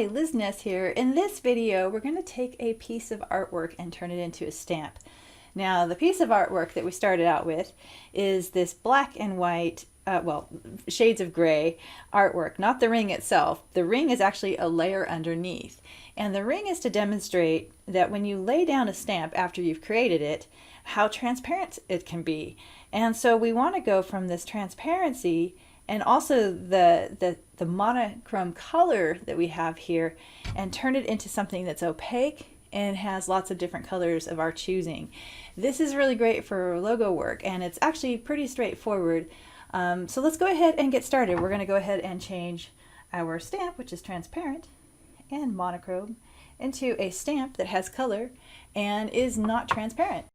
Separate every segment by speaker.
Speaker 1: Hi, Liz Ness here. In this video, we're going to take a piece of artwork and turn it into a stamp. Now, the piece of artwork that we started out with is this black and white, well, shades of gray artwork, not the ring itself. The ring is actually a layer underneath. And the ring is to demonstrate that when you lay down a stamp after you've created it, how transparent it can be. And so we want to go from this transparency and also the monochrome color that we have here and turn it into something that's opaque and has lots of different colors of our choosing. This is really great for logo work, and it's actually pretty straightforward. So let's go ahead and get started. We're going to go ahead and change our stamp, which is transparent and monochrome, into a stamp that has color and is not transparent.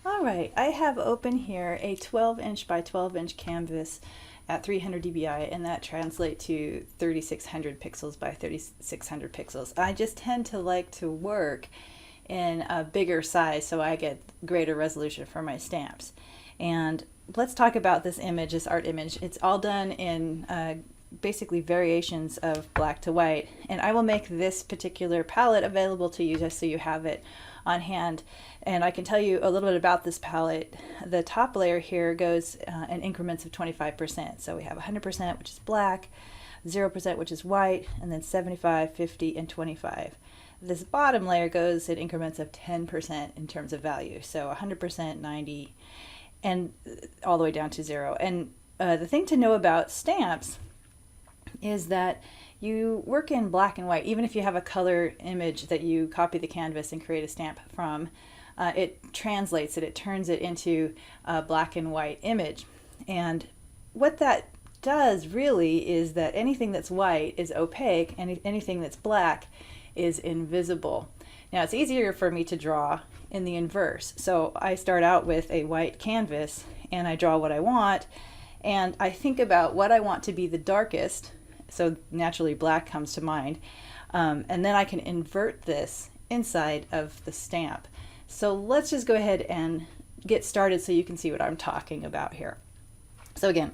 Speaker 1: Alright, I have open here a 12-inch by 12-inch canvas at 300 dpi, and that translates to 3600 pixels by 3600 pixels. I just tend to like to work in a bigger size so I get greater resolution for my stamps. And let's talk about this image, this art image. It's all done in basically variations of black to white, and I will make this particular palette available to you just so you have it on hand. And I can tell you a little bit about this palette. The top layer here goes in increments of 25%. So we have 100%, which is black, 0%, which is white, and then 75, 50, and 25. This bottom layer goes in increments of 10% in terms of value. So 100%, 90, and all the way down to 0. And the thing to know about stamps is that you work in black and white. Even if you have a color image that you copy the canvas and create a stamp from, it translates it, it turns it into a black and white image. And what that does really is that anything that's white is opaque and anything that's black is invisible. Now, it's easier for me to draw in the inverse. So I start out with a white canvas and I draw what I want, and I think about what I want to be the darkest. So naturally black comes to mind, and then I can invert this inside of the stamp. So let's just go ahead and get started so you can see what I'm talking about here. So again,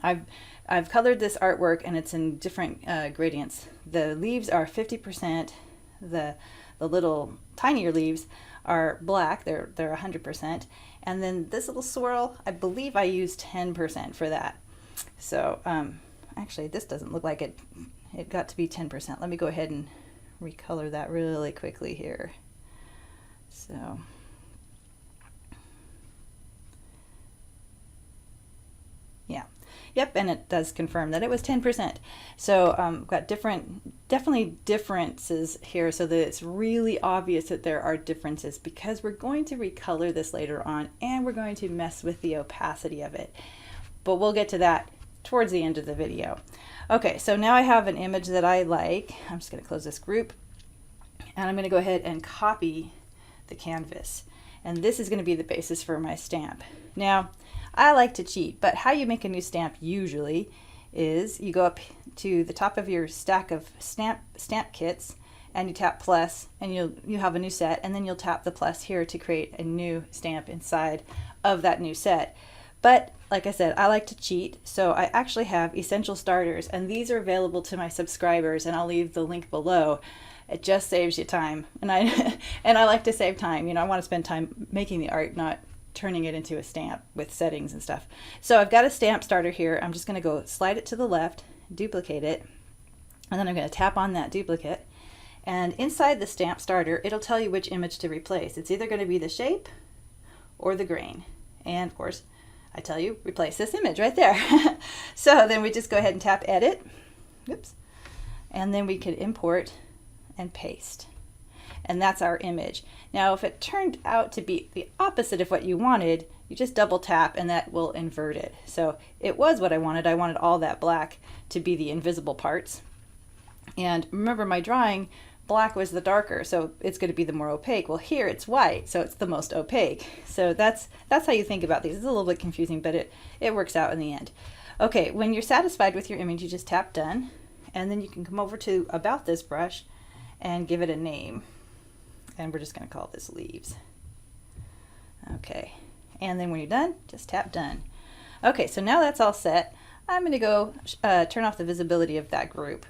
Speaker 1: I've colored this artwork and it's in different gradients. The leaves are 50%, the little tinier leaves are black, they're 100%, and then this little swirl, I believe I used 10% for that. So actually, this doesn't look like it got to be 10%. Let me go ahead and recolor that really quickly here. So yeah, yep, and it does confirm that it was 10%. So got definitely differences here, so that it's really obvious that there are differences, because we're going to recolor this later on and we're going to mess with the opacity of it. But we'll get to that towards the end of the video. Okay, so now I have an image that I like. I'm just going to close this group, and I'm going to go ahead and copy the canvas. And this is going to be the basis for my stamp. Now, I like to cheat, but how you make a new stamp usually is you go up to the top of your stack of stamp kits and you tap plus, and you have a new set, and then you'll tap the plus here to create a new stamp inside of that new set. But like I said, I like to cheat, so I actually have essential starters, and these are available to my subscribers, and I'll leave the link below. It just saves you time, and I like to save time. You know, I want to spend time making the art, not turning it into a stamp with settings and stuff. So I've got a stamp starter here. I'm just going to go slide it to the left, duplicate it, and then I'm going to tap on that duplicate. And inside the stamp starter, it'll tell you which image to replace. It's either going to be the shape or the grain, and of course, I tell you, replace this image right there. So then we just go ahead and tap edit, oops, and then we could import and paste. And that's our image. Now, if it turned out to be the opposite of what you wanted, you just double tap and that will invert it. So it was what I wanted. I wanted all that black to be the invisible parts. And remember, my drawing, black was the darker, so it's going to be the more opaque. Well, here it's white, so it's the most opaque. So that's how you think about these. It's a little bit confusing, but it works out in the end. Okay, when you're satisfied with your image, you just tap done, and then you can come over to About This brush and give it a name. And we're just going to call this Leaves. Okay, and then when you're done, just tap done. Okay, so now that's all set. I'm going to go turn off the visibility of that group.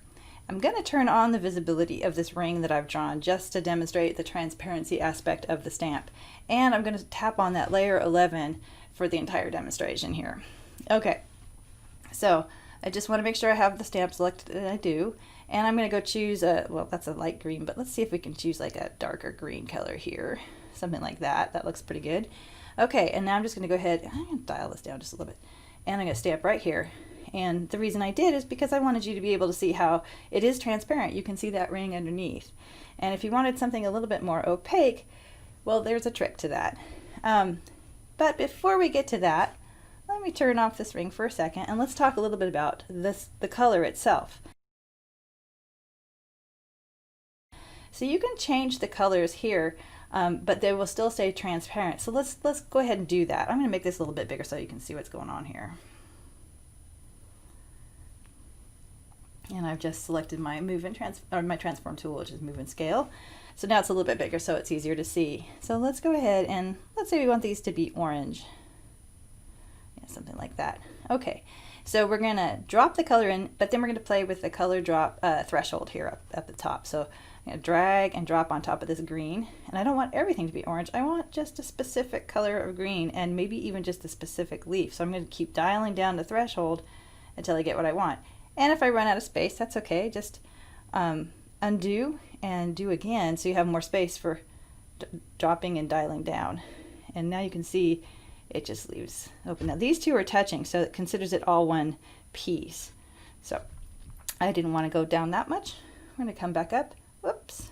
Speaker 1: I'm going to turn on the visibility of this ring that I've drawn just to demonstrate the transparency aspect of the stamp. And I'm going to tap on that layer 11 for the entire demonstration here. Okay, so I just want to make sure I have the stamp selected, and I do. And I'm going to go choose a, well, that's a light green, but let's see if we can choose like a darker green color here. Something like that. That looks pretty good. Okay, and now I'm just going to go ahead, I'm going to dial this down just a little bit. And I'm going to stamp right here. And the reason I did is because I wanted you to be able to see how it is transparent. You can see that ring underneath. And if you wanted something a little bit more opaque, well, there's a trick to that. But before we get to that, let me turn off this ring for a second and let's talk a little bit about the color itself. So you can change the colors here, but they will still stay transparent. So let's go ahead and do that. I'm going to make this a little bit bigger so you can see what's going on here. And I've just selected my my transform tool, which is move and scale. So now it's a little bit bigger so it's easier to see. So let's go ahead and let's say we want these to be orange. Yeah, something like that. Okay, so we're going to drop the color in, but then we're going to play with the color drop threshold here up at the top. So I'm going to drag and drop on top of this green. And I don't want everything to be orange. I want just a specific color of green and maybe even just a specific leaf. So I'm going to keep dialing down the threshold until I get what I want. And if I run out of space, that's okay. Just undo and do again so you have more space for dropping and dialing down. And now you can see it just leaves open. Now these two are touching, so it considers it all one piece. So I didn't want to go down that much. I'm going to come back up. Whoops.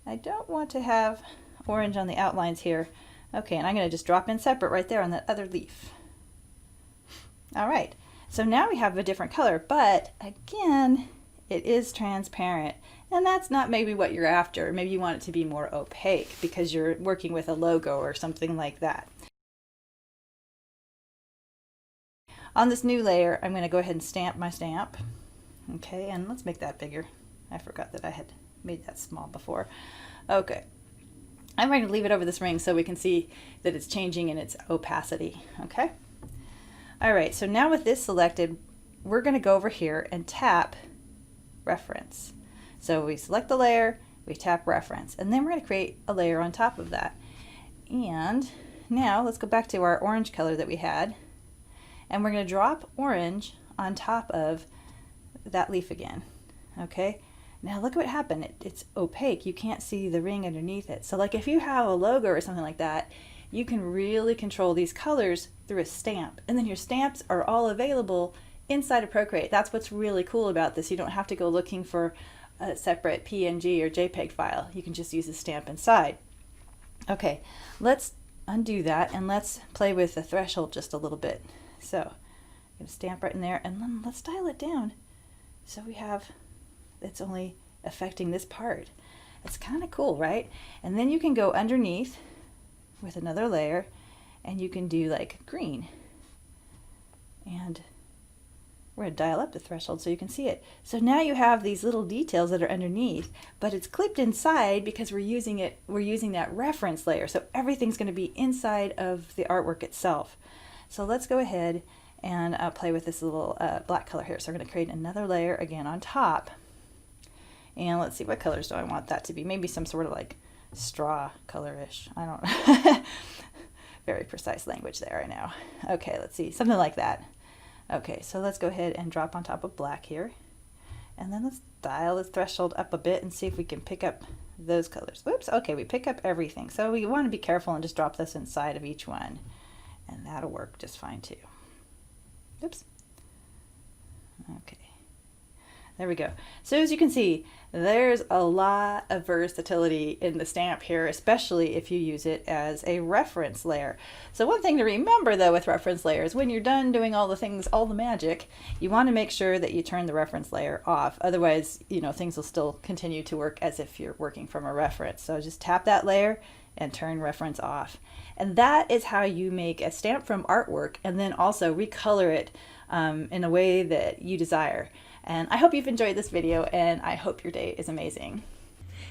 Speaker 1: I don't want to have orange on the outlines here. Okay, and I'm going to just drop in separate right there on that other leaf. All right. So now we have a different color, but again, it is transparent. And that's not maybe what you're after. Maybe you want it to be more opaque because you're working with a logo or something like that. On this new layer, I'm going to go ahead and stamp my stamp. Okay, and let's make that bigger. I forgot that I had made that small before. Okay. I'm going to leave it over this ring so we can see that it's changing in its opacity. Okay. All right, so now with this selected, we're going to go over here and tap reference. So we select the layer, we tap reference, and then we're going to create a layer on top of that. And now let's go back to our orange color that we had, and we're going to drop orange on top of that leaf again. Okay, now look what happened. It's opaque. You can't see the ring underneath it. So like if you have a logo or something like that, you can really control these colors through a stamp. And then your stamps are all available inside of Procreate. That's what's really cool about this. You don't have to go looking for a separate PNG or JPEG file. You can just use a stamp inside. Okay, let's undo that and let's play with the threshold just a little bit. So I'm going to stamp right in there and then let's dial it down. So we have, it's only affecting this part. It's kind of cool, right? And then you can go underneath with another layer and you can do like green, and we're going to dial up the threshold so you can see it. So now you have these little details that are underneath, but it's clipped inside because we're using that reference layer, so everything's going to be inside of the artwork itself. So let's go ahead and play with this little black color here. So we're going to create another layer again on top, and let's see, what colors do I want that to be? Maybe some sort of like straw color-ish. I don't know. Very precise language there, I know. Okay, let's see, something like that. Okay, so let's go ahead and drop on top of black here. And then let's dial the threshold up a bit and see if we can pick up those colors. Oops, okay, we pick up everything. So we want to be careful and just drop this inside of each one. And that'll work just fine too. Oops. Okay. There we go. So as you can see, there's a lot of versatility in the stamp here, especially if you use it as a reference layer. So one thing to remember though with reference layers, when you're done doing all the things, all the magic, you want to make sure that you turn the reference layer off. Otherwise, you know, things will still continue to work as if you're working from a reference. So just tap that layer and turn reference off. And that is how you make a stamp from artwork and then also recolor it in a way that you desire. And I hope you've enjoyed this video, and I hope your day is amazing.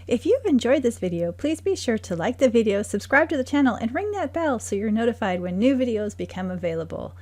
Speaker 1: If you've enjoyed this video, please be sure to like the video, subscribe to the channel, and ring that bell so you're notified when new videos become available.